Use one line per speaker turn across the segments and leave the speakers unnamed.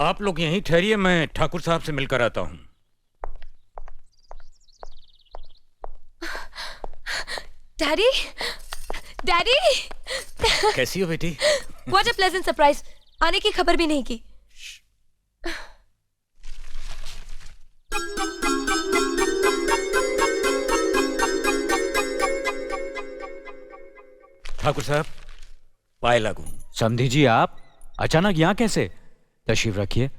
आप लोग यहीं ठहरिए, मैं ठाकुर साहब से मिलकर आता हूँ।
Daddy, daddy.
कैसी हो बेटी?
What a pleasant surprise! आने की खबर भी नहीं की।
ठाकुर साहब, पाए लागू।
समधी जी, आप अचानक यहाँ कैसे? तशरीफ रखिए,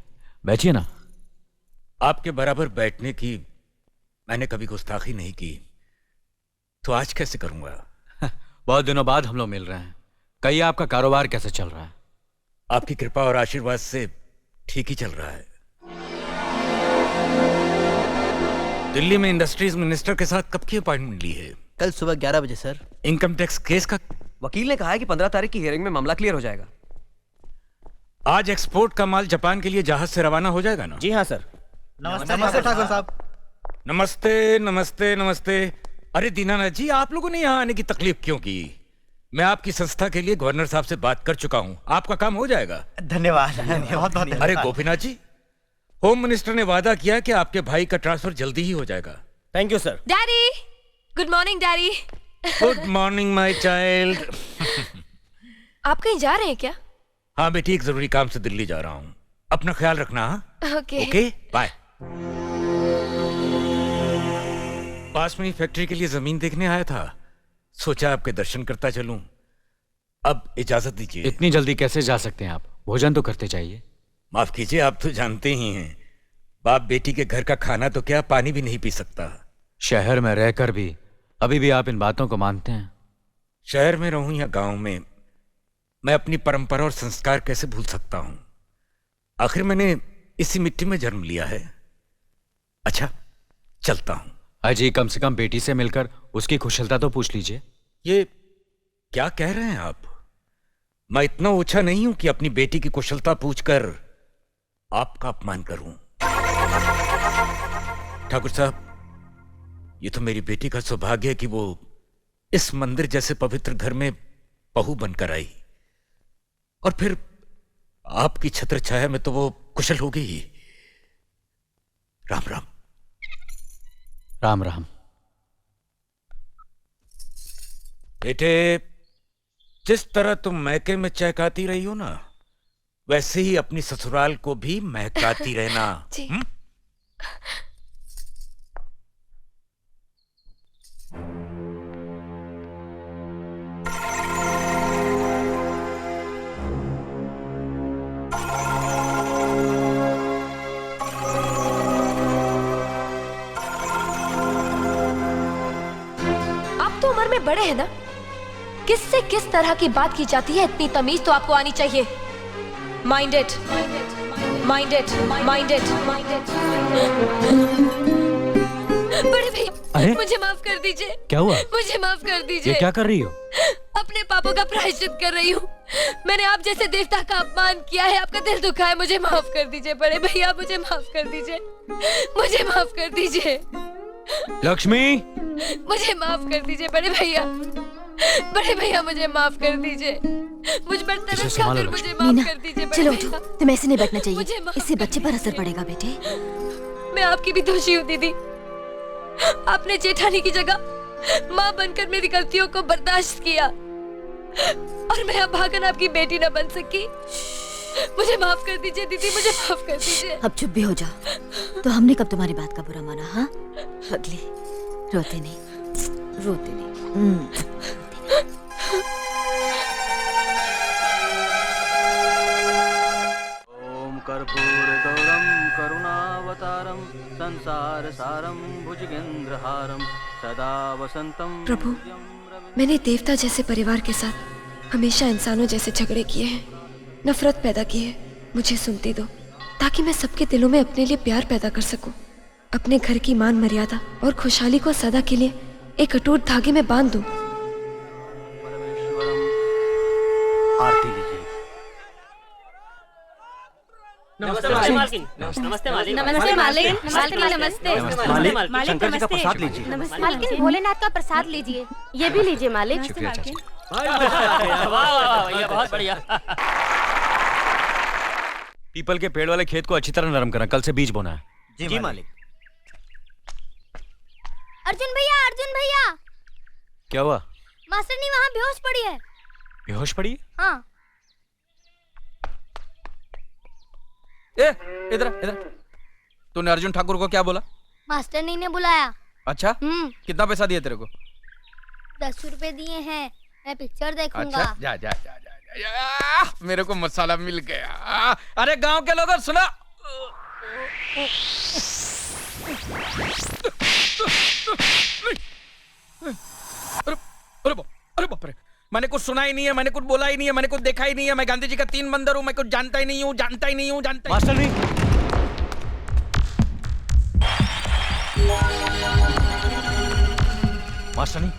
बैठिए ना।
आपके बराबर बैठने की मैंने कभी गुस्ताखी नहीं की, तो आज कैसे करूंगा?
बहुत दिनों बाद हम लोग मिल रहे हैं। कहिए, आपका कारोबार कैसे चल रहा है?
आपकी कृपा और आशीर्वाद से ठीक ही चल रहा है। दिल्ली में इंडस्ट्रीज मिनिस्टर के साथ कब की अपॉइंटमेंट ली है?
कल सुबह 11 बजे सर।
इनकम टैक्स केस का
वकील ने कहा है कि 15 तारीख की हियरिंग में मामला क्लियर हो जाएगा।
आज एक्सपोर्ट का माल जापान के लिए जहाज से रवाना हो जाएगा ना?
जी हाँ सर।
नमस्ते ठाकुर साहब।
नमस्ते नमस्ते नमस्ते। अरे दीनानाथ जी, आप लोगों ने यहाँ आने की तकलीफ क्यों की? मैं आपकी संस्था के लिए गवर्नर साहब से बात कर चुका हूँ, आपका काम हो जाएगा।
धन्यवाद, बहुत बहुत।
अरे गोपीनाथ जी, होम मिनिस्टर ने वादा किया कि आपके भाई का ट्रांसफर जल्दी ही हो जाएगा।
Thank you sir.
Daddy, good morning daddy.
Good morning my child.
आप कहीं जा रहे हैं क्या?
हाँ बेटी, एक जरूरी काम से दिल्ली जा रहा हूँ, अपना ख्याल रखना।
Okay
okay, bye. पास में ही फैक्ट्री के लिए जमीन देखने आया था, सोचा आपके दर्शन करता चलूं। अब इजाजत दीजिए।
इतनी जल्दी कैसे जा सकते हैं आप? भोजन तो करते चाहिए।
माफ कीजिए, आप तो जानते ही हैं, बाप बेटी के घर का खाना तो क्या, पानी भी नहीं पी सकता।
शहर में रहकर भी अभी भी आप इन बातों को मानते हैं?
शहर में रहूं या गांव में, मैं अपनी परंपरा और संस्कार कैसे भूल सकता हूं? आखिर मैंने इसी मिट्टी में जन्म लिया है। अच्छा, चलता हूं।
अजी, कम से कम बेटी से मिलकर उसकी कुशलता तो पूछ लीजिए।
ये क्या कह रहे हैं आप? मैं इतना ओछा नहीं हूं कि अपनी बेटी की कुशलता पूछकर आपका अपमान करूं। ठाकुर साहब, ये तो मेरी बेटी का सौभाग्य है कि वो इस मंदिर जैसे पवित्र घर में बहू बनकर आई, और फिर आपकी छत्र छाया में तो वो कुशल हो गई ही। राम राम।
राम राम।
बेटे, जिस तरह तुम मैके में चहकाती रही हो ना, वैसे ही अपनी ससुराल को भी महकाती रहना।
जी। आप तो उम्र में बड़े हैं ना, किससे किस तरह की बात की जाती है, इतनी तमीज तो आपको आनी चाहिए। Minded, minded, minded. बड़े भाई, मुझे माफ कर दीजिए।
क्या हुआ?
मुझे माफ कर दीजिए।
ये क्या कर रही हो?
अपने पापों का प्रायश्चित कर रही हूँ। मैंने आप जैसे देवता का अपमान किया है, आपका दिल दुखा है, मुझे माफ कर दीजिए बड़े भैया, मुझे माफ कर दीजिए, मुझे माफ कर दीजिए।
लक्ष्मी,
मुझे माफ कर दीजिए बड़े भैया, बड़े भैया मुझे माफ कर दीजिए। मुझ पर तरस खाकर मुझे माफ कर दीजिए बड़े
चलो
भैया।
उठो, तुम्हें ऐसे नहीं बैठना चाहिए,
मुझे माफ
इससे
कर
बच्चे पर असर पड़ेगा बेटे।
मैं आपकी भी दोषी हूँ दीदी। आपने जेठानी की जगह माँ बनकर मेरी गलतियों को बर्दाश्त किया, और मैं अब भागन आपकी बेटी न बन सकी। मुझे माफ कर दीजिए दीदी, मुझे माफ कर दीजिए।
अब चुप भी हो जाओ। तो हमने कब तुम्हारी बात का बुरा माना? हाँ, अगली रोते नहीं, रोते नहीं।
ओम कर्पूर गौरम करुणावतारम संसार सारम भुजगेंद्रहारम सदा वसंतम।
प्रभु, मैंने देवता जैसे परिवार के साथ हमेशा इंसानों जैसे झगड़े किए हैं, नफरत पैदा की है। मुझे सुनती दो, ताकि मैं सबके दिलों में अपने लिए प्यार पैदा कर सकूं, अपने घर की मान मर्यादा और खुशहाली को सदा के लिए एक अटूट धागे में बांध दूं।
आरती लीजिए।
नमस्ते मालकिन। नमस्ते मालिक।
नमस्ते मालिक। मालकिन नमस्ते।
मालिक, शंकर जी का प्रसाद लीजिए।
मालकिन, भोलेनाथ का प्रसाद लीजिए। ये भी लीजिए मालिक।
शुक्रिया चाचा।
वाह वाह, ये बहुत बढ़िया।
पीपल के पेड़ वाले खेत को अच्छी तरह नरम करना, कल से बीज बोना है।
जी मालिक।
अर्जुन भैया
क्या हुआ?
मास्टरनी वहाँ बेहोश पड़ी है।
बेहोश पड़ी?
हाँ।
ए, इधर इधर। तूने अर्जुन ठाकुर को क्या बोला?
मास्टरनी ने बुलाया।
अच्छा, कितना पैसा दिया तेरे को?
10 रुपए दिए हैं, मैं पिक्चर देखूंगा।
अच्छा, जा जा जा जा, जा, जा। मेरे को मसाला मिल गया। अरे गांव के लोगों सुनो, अरे बाप रे, मैंने कुछ सुना ही नहीं है, मैंने कुछ बोला ही नहीं है, मैंने कुछ देखा ही नहीं है। मैं गांधी जी का 3 बंदर हूँ, मैं कुछ जानता ही नहीं हूँ, जानता ही नहीं हूँ, जानता ही।
मास्टर नहीं, मास्टर नहीं,